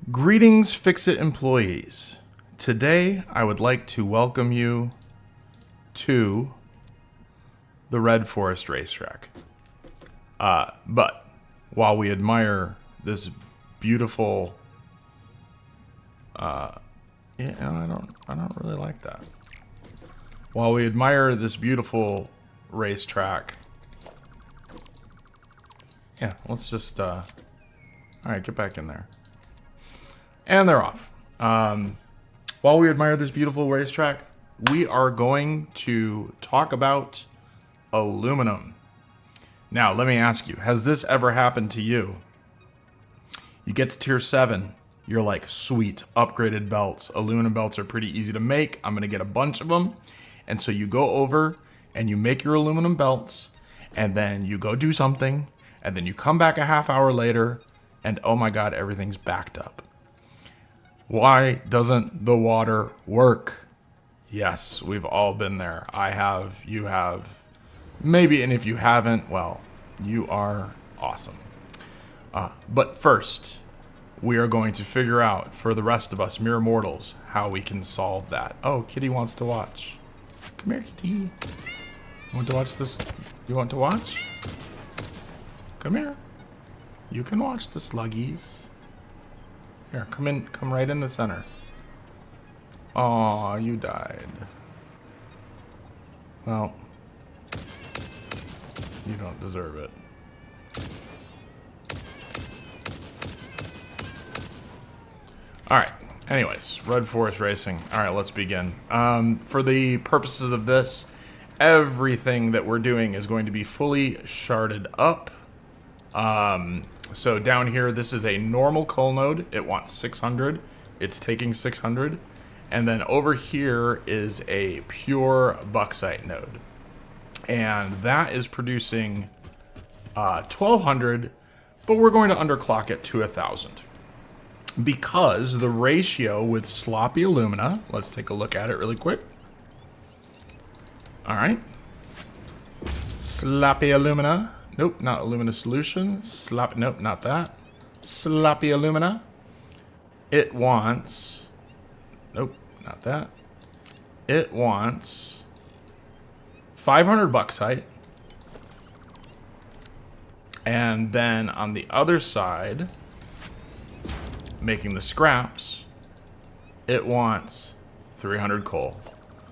Greetings, Fix-It employees. Today, I would like to welcome you to the Red Forest Racetrack. But while we admire this beautiful, I don't really like that. While we admire this beautiful racetrack, yeah, let's just, all right, get back in there. And they're off. While we admire this beautiful racetrack, we are going to talk about aluminum. Now, let me ask you, has this ever happened to you? You get to tier 7, you're like, sweet, upgraded belts. Aluminum belts are pretty easy to make. I'm going to get a bunch of them. And so you go over and you make your aluminum belts, and then you go do something, and then you come back a half hour later, and oh my God, everything's backed up. Why doesn't the water work? Yes, we've all been there. I have, you have, maybe, and if you haven't, well, you are awesome. But first, we are going to figure out, for the rest of us mere mortals, how we can solve that. Oh, Kitty wants to watch. Come here, Kitty. You want to watch this? You want to watch? Come here. You can watch the Sluggies. Here, come in, come right in the center. Aw, you died. Well, you don't deserve it. Alright, anyways, Red Forest Racing. Alright, let's begin. For the purposes of this, everything that we're doing is going to be fully sharded up. So down here, this is a normal coal node. It wants 600. It's taking 600. And then over here is a pure bauxite node. And that is producing 1200, but we're going to underclock it to 1000. Because the ratio with sloppy alumina, let's take a look at it really quick. All right. Sloppy alumina. Nope, not alumina solution. Nope, not that. Sloppy alumina. It wants... Nope, not that. It wants 500 bauxite. And then on the other side, making the scraps, it wants 300 coal.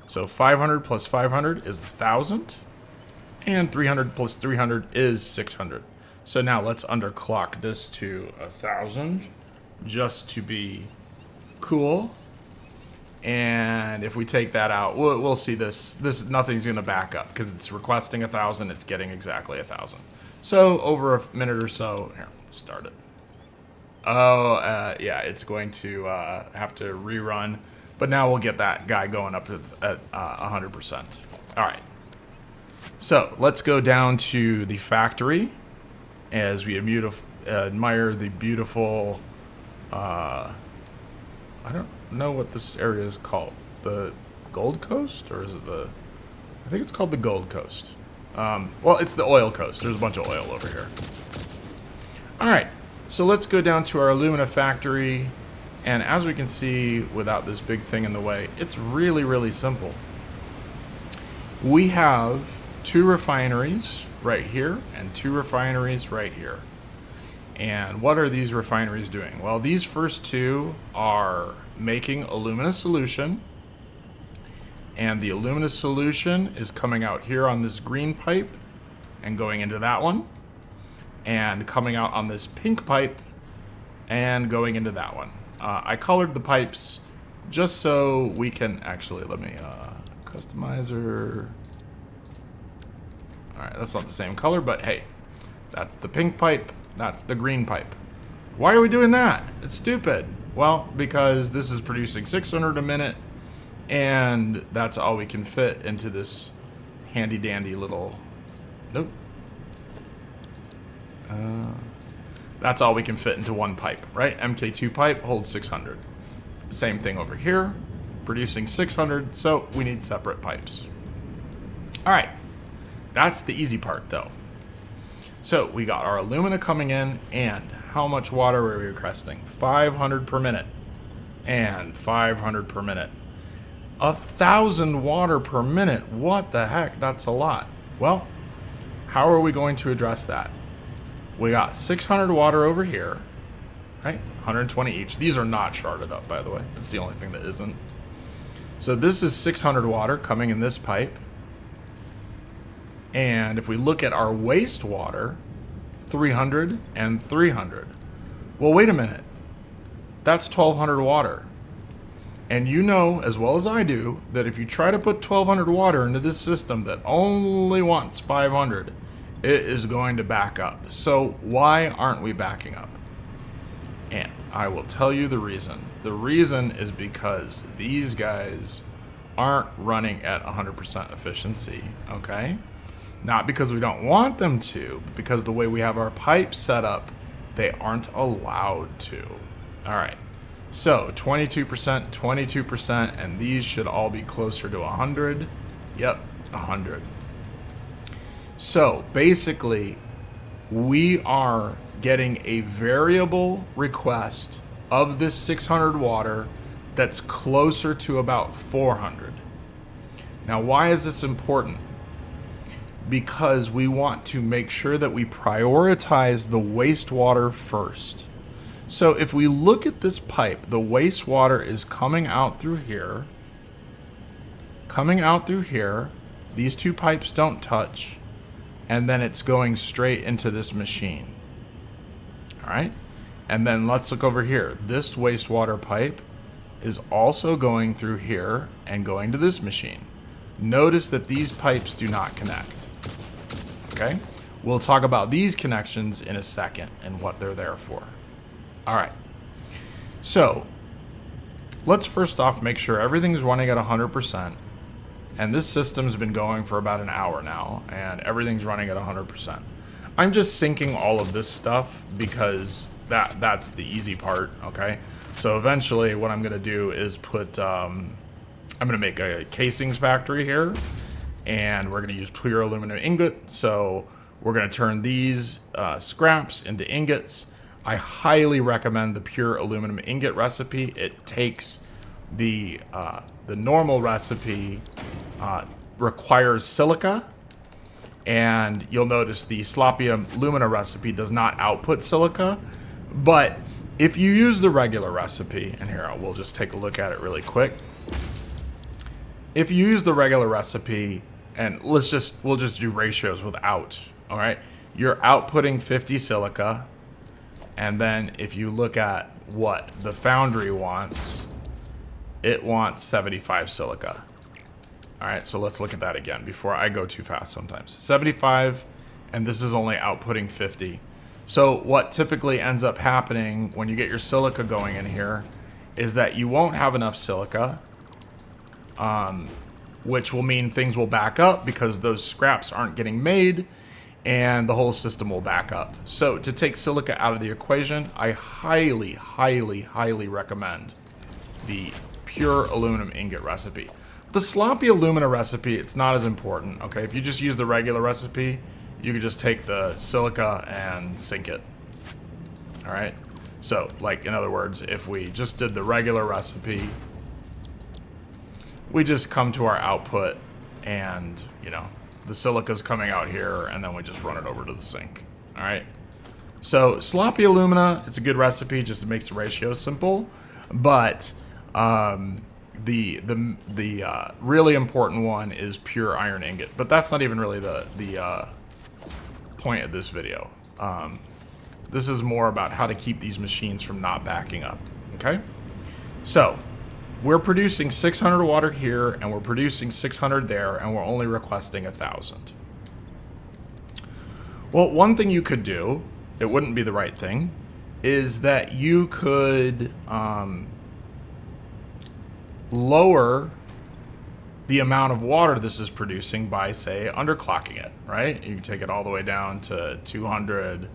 So 500 plus 500 is 1,000. And 300 plus 300 is 600. So now let's underclock this to 1,000 just to be cool. And if we take that out, we'll see this nothing's going to back up because it's requesting 1,000. It's getting exactly 1,000. So over a minute or so, here, start it. Oh, yeah, it's going to have to rerun. But now we'll get that guy going up at 100%. All right. So let's go down to the factory as we admire the beautiful, I don't know what this area is called. The Gold Coast? Or is it I think it's called the Gold Coast. Well, it's the oil coast. There's a bunch of oil over here. All right, so let's go down to our alumina factory. And as we can see, without this big thing in the way, it's really, really simple. We have 2 refineries right here and 2 refineries right here. And what are these refineries doing? Well, these first 2 are making alumina solution. And the alumina solution is coming out here on this green pipe and going into that one. And coming out on this pink pipe and going into that one. I colored the pipes just so we can actually, let me customizer. All right, that's not the same color, but hey, that's the pink pipe, that's the green pipe. Why are we doing that? It's stupid. Well, because this is producing 600 a minute, and that's all we can fit into this handy-dandy little... Nope. That's all we can fit into one pipe, right? MK2 pipe holds 600. Same thing over here, producing 600, so we need separate pipes. All right. That's the easy part, though. So we got our alumina coming in, and how much water are we requesting? 500 per minute and 500 per minute. 1,000 water per minute. What the heck? That's a lot. Well, how are we going to address that? We got 600 water over here, right? 120 each. These are not sharded up, by the way. That's the only thing that isn't. So this is 600 water coming in this pipe. And if we look at our wastewater, 300 and 300. Well, wait a minute. That's 1,200 water. And you know as well as I do that if you try to put 1,200 water into this system that only wants 500, it is going to back up. So why aren't we backing up? And I will tell you the reason. The reason is because these guys aren't running at 100% efficiency, okay? Not because we don't want them to, but because the way we have our pipes set up, they aren't allowed to. All right, so 22%, 22%, and these should all be closer to 100. Yep, 100. So basically, we are getting a variable request of this 600 water that's closer to about 400. Now, why is this important? Because we want to make sure that we prioritize the wastewater first. So if we look at this pipe, the wastewater is coming out through here. These two pipes don't touch. And then it's going straight into this machine. All right. And then let's look over here. This wastewater pipe is also going through here and going to this machine. Notice that these pipes do not connect. Okay. We'll talk about these connections in a second and what they're there for. All right. So let's first off make sure everything's running at 100%. And this system's been going for about an hour now, and everything's running at 100%. I'm just syncing all of this stuff because that's the easy part, okay? So eventually what I'm going to do is put, I'm going to make a casings factory here, and we're going to use pure aluminum ingot. So we're going to turn these scraps into ingots. I highly recommend the pure aluminum ingot recipe. It takes the normal recipe requires silica, and you'll notice the sloppy alumina recipe does not output silica. But if you use the regular recipe, and here we'll just take a look at it really quick. If you use the regular recipe, and we'll just do ratios without, all right? You're outputting 50 silica, and then if you look at what the foundry wants, it wants 75 silica. All right, so let's look at that again before I go too fast sometimes. 75, and this is only outputting 50. So what typically ends up happening when you get your silica going in here is that you won't have enough silica, which will mean things will back up because those scraps aren't getting made, and the whole system will back up. So to take silica out of the equation, I highly, highly, highly recommend the pure aluminum ingot recipe. The sloppy alumina recipe, it's not as important, okay? If you just use the regular recipe, you could just take the silica and sink it, all right? So, like, in other words, if we just did the regular recipe, we just come to our output and, you know, the silica's coming out here, and then we just run it over to the sink, all right? So, sloppy alumina, it's a good recipe, just it makes the ratio simple, but the really important one is pure iron ingot, but that's not even really the point of this video. This is more about how to keep these machines from not backing up. Okay, so we're producing 600 water here, and we're producing 600 there, and we're only requesting 1,000. Well, one thing you could do, it wouldn't be the right thing, is that you could lower the amount of water this is producing by, say, underclocking it, right? You can take it all the way down to 200,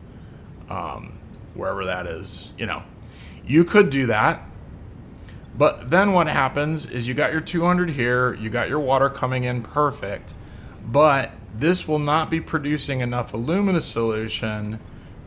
wherever that is, you know. You could do that, but then what happens is you got your 200 here, you got your water coming in perfect, but this will not be producing enough alumina solution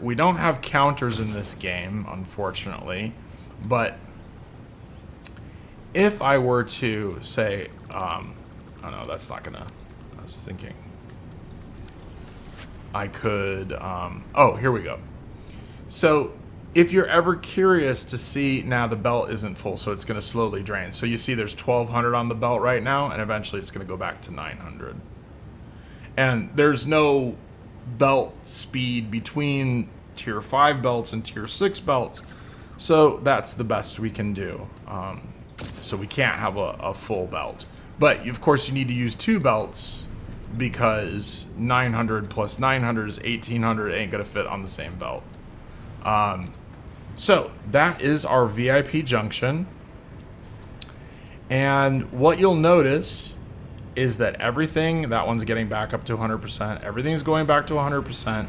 We don't have counters in this game, unfortunately, but if I were to say, oh no, that's not gonna, I was thinking I could, oh, here we go. So if you're ever curious to see, now the belt isn't full, so it's going to slowly drain. So you see there's 1200 on the belt right now, and eventually it's going to go back to 900. And there's no belt speed between tier 5 belts and tier 6 belts, so that's the best we can do. So we can't have a full belt. But of course you need to use 2 belts, because 900 plus 900 is 1800, ain't going to fit on the same belt. So that is our VIP junction, and what you'll notice is that everything, that one's getting back up to 100%, everything's going back to 100%.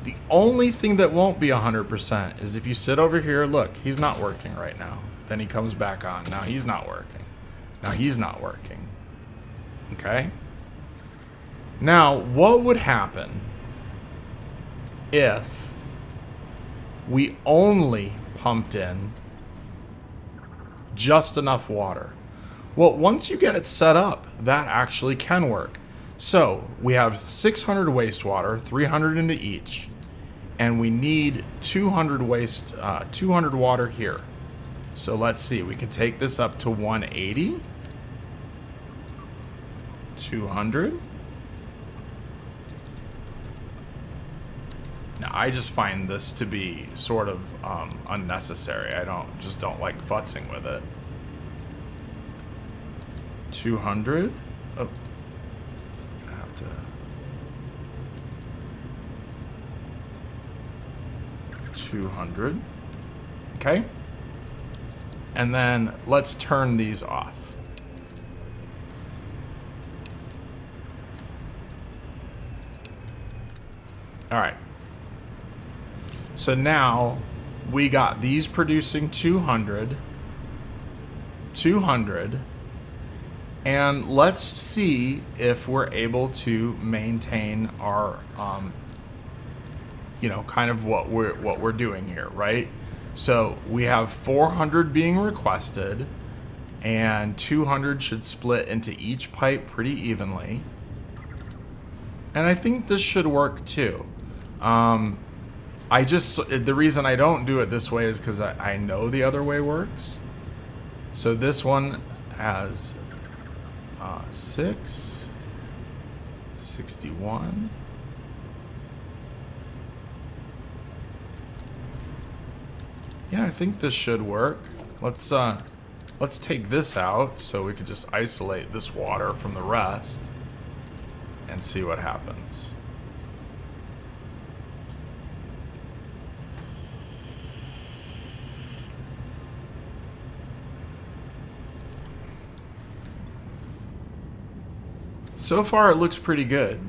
The only thing that won't be 100% is if you sit over here, look, he's not working right now, then he comes back on, now he's not working, now he's not working, okay? Now, what would happen if we only pumped in just enough water? Well, once you get it set up, that actually can work. So we have 600 wastewater, 300 into each, and we need 200 200 water here. So let's see, we could take this up to 180, 200. Now, I just find this to be sort of unnecessary. I just don't like futzing with it. 200. Oh, I have to. 200. Okay. And then let's turn these off. All right. So now we got these producing 200, 200, and let's see if we're able to maintain our, you know, kind of what we're doing here, right? So we have 400 being requested, and 200 should split into each pipe pretty evenly, and I think this should work too. The reason I don't do it this way is because I know the other way works. So this one has 6, 61. Yeah, I think this should work. Let's take this out so we could just isolate this water from the rest and see what happens. So far, it looks pretty good.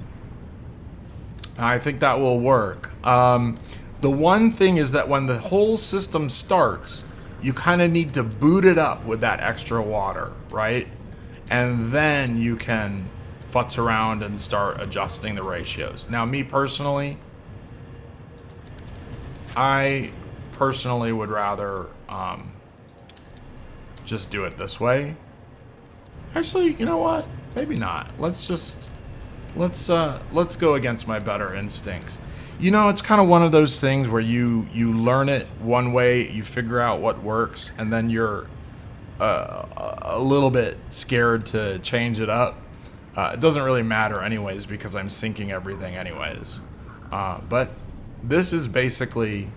I think that will work. The one thing is that when the whole system starts, you kind of need to boot it up with that extra water, right? And then you can futz around and start adjusting the ratios. Now, me personally, I personally would rather just do it this way. Actually, you know what? Maybe not. Let's go against my better instincts. You know, it's kind of one of those things where you learn it one way, you figure out what works, and then you're a little bit scared to change it up. It doesn't really matter anyways because I'm syncing everything anyways. But this is basically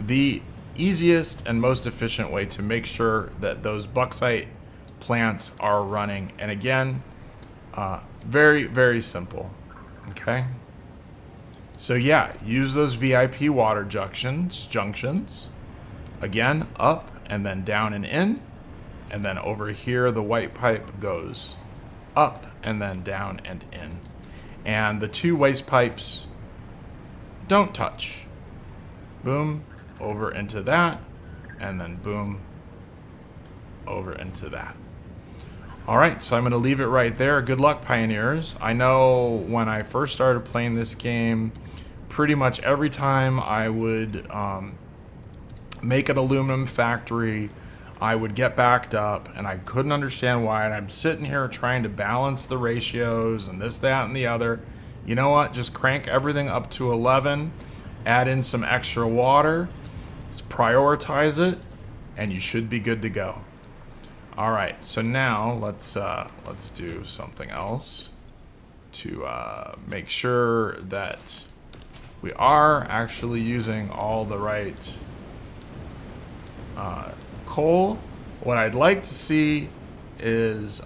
the easiest and most efficient way to make sure that those bauxite plants are running. And again, very, very simple. Okay. So yeah, use those VIP water junctions. Again, up and then down and in. And then over here, the white pipe goes up and then down and in. And the 2 waste pipes don't touch. Boom, over into that. And then boom, over into that. All right, so I'm going to leave it right there. Good luck, Pioneers. I know when I first started playing this game, pretty much every time I would make an aluminum factory, I would get backed up, and I couldn't understand why. And I'm sitting here trying to balance the ratios and this, that, and the other. You know what? Just crank everything up to 11, add in some extra water, prioritize it, and you should be good to go. All right, so now let's do something else to make sure that we are actually using all the right coal. What I'd like to see is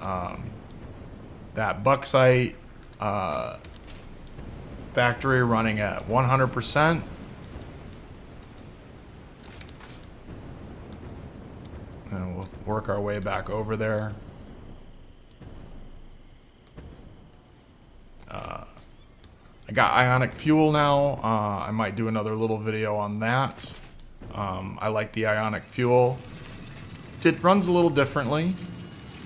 that bauxite factory running at 100%. And we'll work our way back over there. I got ionic fuel now. I might do another little video on that. I like the ionic fuel. It runs a little differently.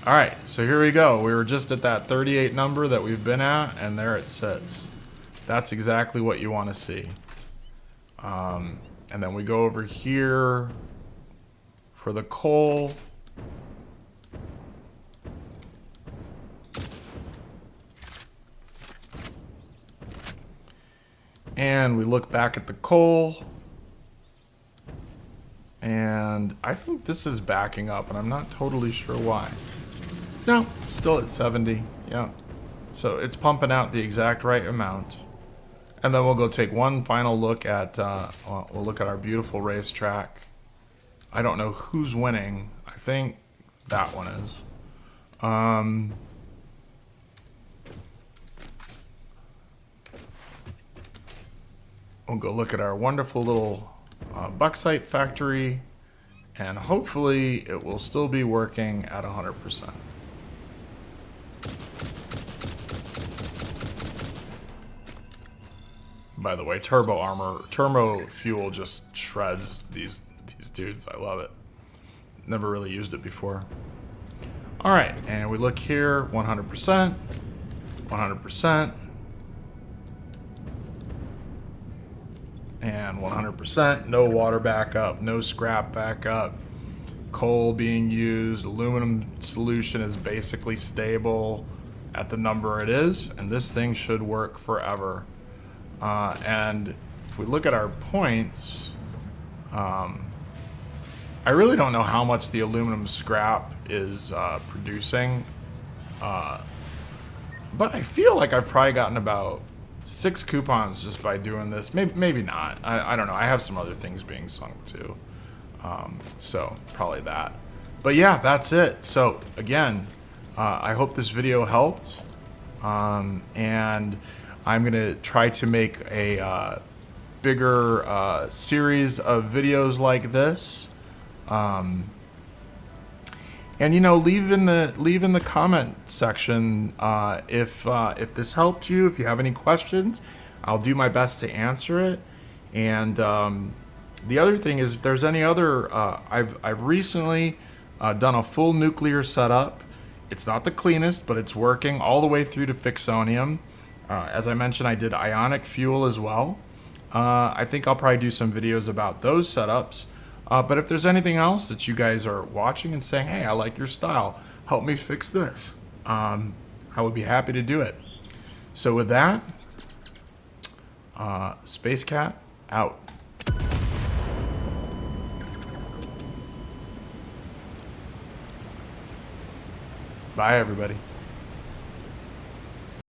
All right, so here we go. We were just at that 38 number that we've been at, and there it sits. That's exactly what you want to see. And then we go over here for the coal. And we look back at the coal. And I think this is backing up, and I'm not totally sure why. No, still at 70. Yeah. So it's pumping out the exact right amount. And then we'll go take one final look at, we'll look at our beautiful racetrack. I don't know who's winning. I think that one is. We'll go look at our wonderful little bauxite factory, and hopefully it will still be working at 100%. By the way, turbo fuel just shreds these dudes. I love it. Never really used it before. All right, and we look here, 100%, 100%, and 100%. No water backup, no scrap backup. Coal being used. Aluminum solution is basically stable at the number it is, and this thing should work forever. And if we look at our points, I really don't know how much the aluminum scrap is producing, but I feel like I've probably gotten about 6 coupons just by doing this. Maybe not. I don't know. I have some other things being sunk too, so probably that. But yeah, that's it. So again, I hope this video helped, and I'm gonna try to make a bigger series of videos like this. And you know, leave in the comment section if this helped you. If you have any questions, I'll do my best to answer it. And the other thing is, if there's any other, I've recently done a full nuclear setup. It's not the cleanest, but it's working all the way through to fixonium. As I mentioned, I did ionic fuel as well. I think I'll probably do some videos about those setups. But if there's anything else that you guys are watching and saying, hey, I like your style, help me fix this, I would be happy to do it. So with that, Space Cat out. Bye, everybody.